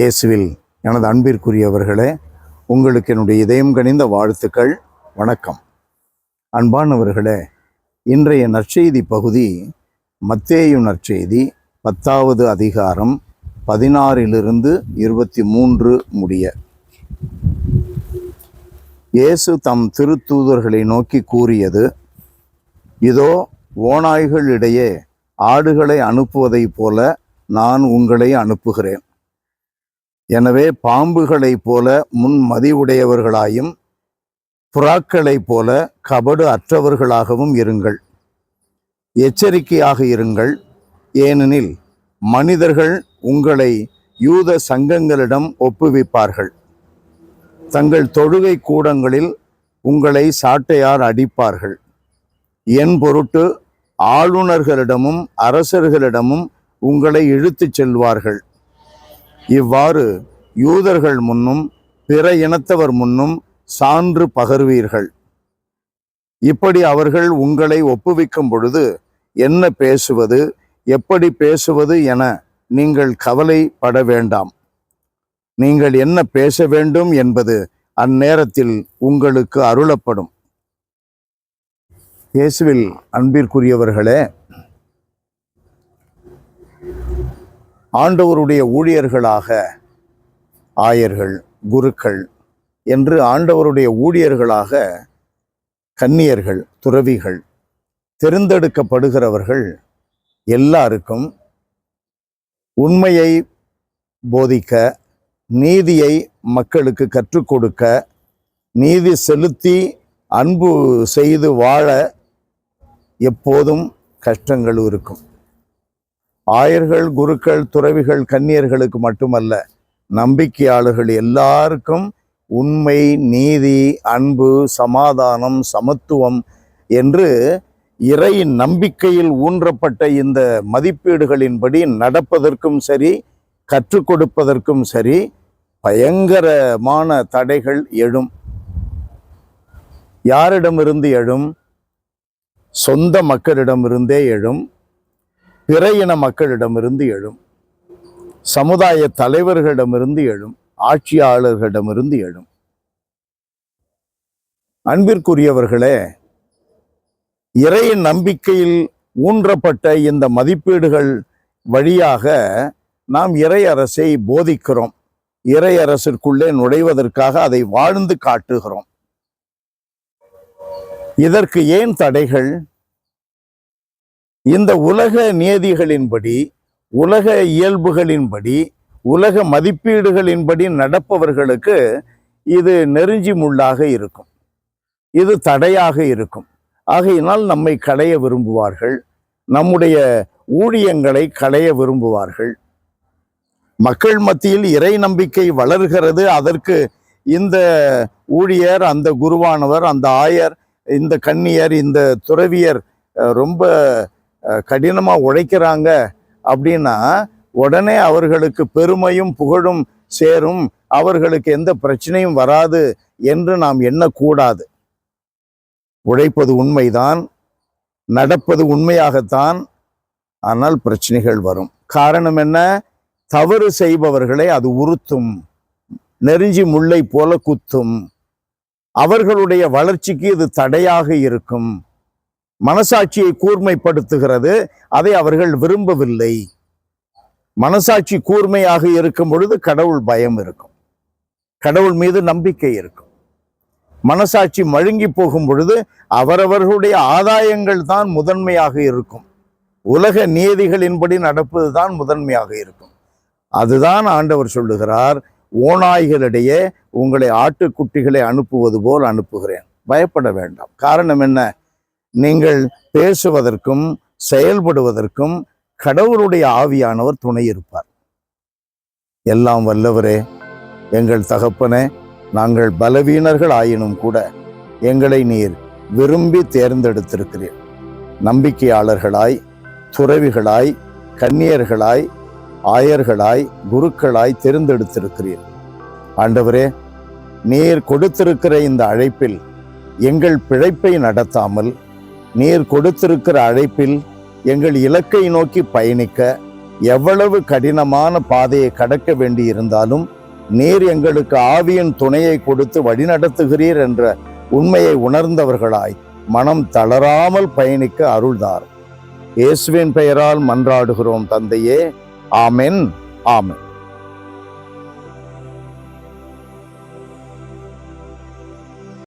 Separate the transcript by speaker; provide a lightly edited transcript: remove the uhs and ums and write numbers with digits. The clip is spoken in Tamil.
Speaker 1: இயேசுவில் எனது அன்பிற்குரியவர்களே, உங்களுக்கு என்னுடைய இதயம் கனிந்த வாழ்த்துக்கள். வணக்கம். அன்பானவர்களே, இன்றைய நற்செய்தி பகுதி மத்தேயு நற்செய்தி 10வது அதிகாரம் 16 - 23 முடிய. இயேசு தம் திருத்தூதர்களை நோக்கி கூறியது: இதோ, ஓநாய்களிடையே ஆடுகளை அனுப்புவதைப் போல நான் உங்களை அனுப்புகிறேன். எனவே பாம்புகளைப் போல முன்மதிவுடையவர்களாயும் புறாக்களைப் போல கபடு அற்றவர்களாகவும் இருங்கள். எச்சரிக்கையாக இருங்கள். ஏனெனில் மனிதர்கள் உங்களை யூத சங்கங்களிடம் ஒப்புவிப்பார்கள். தங்கள் தொழுகை கூடங்களில் உங்களை சாட்டையார் அடிப்பார்கள். என் பொருட்டு ஆளுநர்களிடமும் அரசர்களிடமும் உங்களை இழுத்துச் செல்வார்கள். இவ்வாறு யூதர்கள் முன்னும் பிற இனத்தவர் முன்னும் சான்று பகர்வீர்கள். இப்படி அவர்கள் உங்களை ஒப்புவிக்கும் பொழுது என்ன பேசுவது, எப்படி பேசுவது என நீங்கள் கவலைப்பட வேண்டாம். நீங்கள் என்ன பேச வேண்டும் என்பது அந்நேரத்தில் உங்களுக்கு அருளப்படும். இயேசுவில் அன்பிற்குரியவர்களே, ஆண்டவருடைய ஊழியர்களாக ஆயர்கள், குருக்கள் என்று ஆண்டவருடைய ஊழியர்களாக கன்னியர்கள், துறவிகள், தேர்ந்தெடுக்கப்படுகிறவர்கள் எல்லாருக்கும் உண்மையை போதிக்க, நீதியை மக்களுக்கு கற்றுக் கொடுக்க, நீதி செலுத்தி அன்பு செய்து வாழ எப்போதும் கஷ்டங்கள் இருக்கும். ஆயர்கள், குருக்கள், துறவிகள், கன்னியர்களுக்கு மட்டுமல்ல, நம்பிக்கையாளர்கள் எல்லாருக்கும் உண்மை, நீதி, அன்பு, சமாதானம், சமத்துவம் என்று இறை நம்பிக்கையில் ஊன்றப்பட்ட இந்த மதிப்பீடுகளின்படி நடப்பதற்கும் சரி, கற்றுக் கொடுப்பதற்கும் சரி பயங்கரமான தடைகள் எழும். யாரிடமிருந்து எழும்? சொந்த மக்களிடமிருந்தே எழும். பிற இன மக்களிடமிருந்து எழும். சமுதாய தலைவர்களிடமிருந்து எழும். ஆட்சியாளர்களிடமிருந்து எழும். அன்பிற்குரியவர்களே, இறை நம்பிக்கையில் ஊன்றப்பட்ட இந்த மதிப்பீடுகள் வழியாக நாம் இறை அரசை போதிக்கிறோம். இறை அரசிற்குள்ளே நுழைவதற்காக அதை வாழ்ந்து காட்டுகிறோம். இதற்கு ஏன் தடைகள்? இந்த உலக நியதிகளின்படி, உலக இயல்புகளின்படி, உலக மதிப்பீடுகளின்படி நடப்பவர்களுக்கு இது நெருஞ்சி முள்ளாக இருக்கும். இது தடையாக இருக்கும். ஆகையினால் நம்மை களைய விரும்புவார்கள். நம்முடைய ஊழியங்களை களைய விரும்புவார்கள். மக்கள் மத்தியில் இறை நம்பிக்கை வளர்கிறது. அதற்கு இந்த ஊழியர், அந்த குருவானவர், அந்த ஆயர், இந்த கன்னியர், இந்த துறவியர் ரொம்ப கடினமாக உழைக்கிறாங்க அப்படின்னா உடனே அவர்களுக்கு பெருமையும் புகழும் சேரும், அவர்களுக்கு எந்த பிரச்சனையும் வராது என்று நாம் எண்ணக்கூடாது. உழைப்பது உண்மைதான், நடப்பது உண்மையாகத்தான். ஆனால் பிரச்சனைகள் வரும். காரணம் என்ன? தவறு செய்பவர்களை அது உறுத்தும், நெருஞ்சி முல்லை போல குத்தும். அவர்களுடைய வளர்ச்சிக்கு இது தடையாக இருக்கும். மனசாட்சியை கூர்மைப்படுத்துகிறது. அதை அவர்கள் விரும்பவில்லை. மனசாட்சி கூர்மையாக இருக்கும் பொழுது கடவுள் பயம் இருக்கும், கடவுள் மீது நம்பிக்கை இருக்கும். மனசாட்சி மழுங்கி போகும் பொழுது அவரவர்களுடைய ஆதாயங்கள் தான் முதன்மையாக இருக்கும். உலக நியதிகளின்படி நடப்பது தான் முதன்மையாக இருக்கும். அதுதான் ஆண்டவர் சொல்லுகிறார், ஓநாய்களிடையே உங்களை ஆட்டுக்குட்டிகளை அனுப்புவது போல் அனுப்புகிறேன். பயப்பட வேண்டாம். காரணம் என்ன? நீங்கள் பேசுவதற்கும் செயல்படுவதற்கும் கடவுளுடைய ஆவியானவர் துணை இருப்பார். எல்லாம் வல்லவரே, எங்கள் தகப்பனே, நாங்கள் பலவீனர்கள் ஆயினும் கூட எங்களை நீர் விரும்பி தேர்ந்தெடுத்திருக்கிறீர். நம்பிக்கையாளர்களாய், துறவிகளாய், கன்னியர்களாய், ஆயர்களாய், குருக்களாய் தேர்ந்தெடுத்திருக்கிறீர். ஆண்டவரே, நீர் கொடுத்திருக்கிற இந்த அழைப்பில் எங்கள் பிழைப்பை நடத்தாமல், நீர் கொடுத்திருக்கிற அழைப்பில் எங்கள் இலக்கை நோக்கி பயணிக்க எவ்வளவு கடினமான பாதையை கடக்க வேண்டி இருந்தாலும் நீர் எங்களுக்கு ஆவியின் துணையை கொடுத்து வழிநடத்துகிறீர் என்ற உண்மையை உணர்ந்தவர்களாய் மனம் தளராமல் பயணிக்க அருள்தார். இயேசுவின் பெயரால் மன்றாடுகிறோம் தந்தையே. ஆமென். ஆமென்.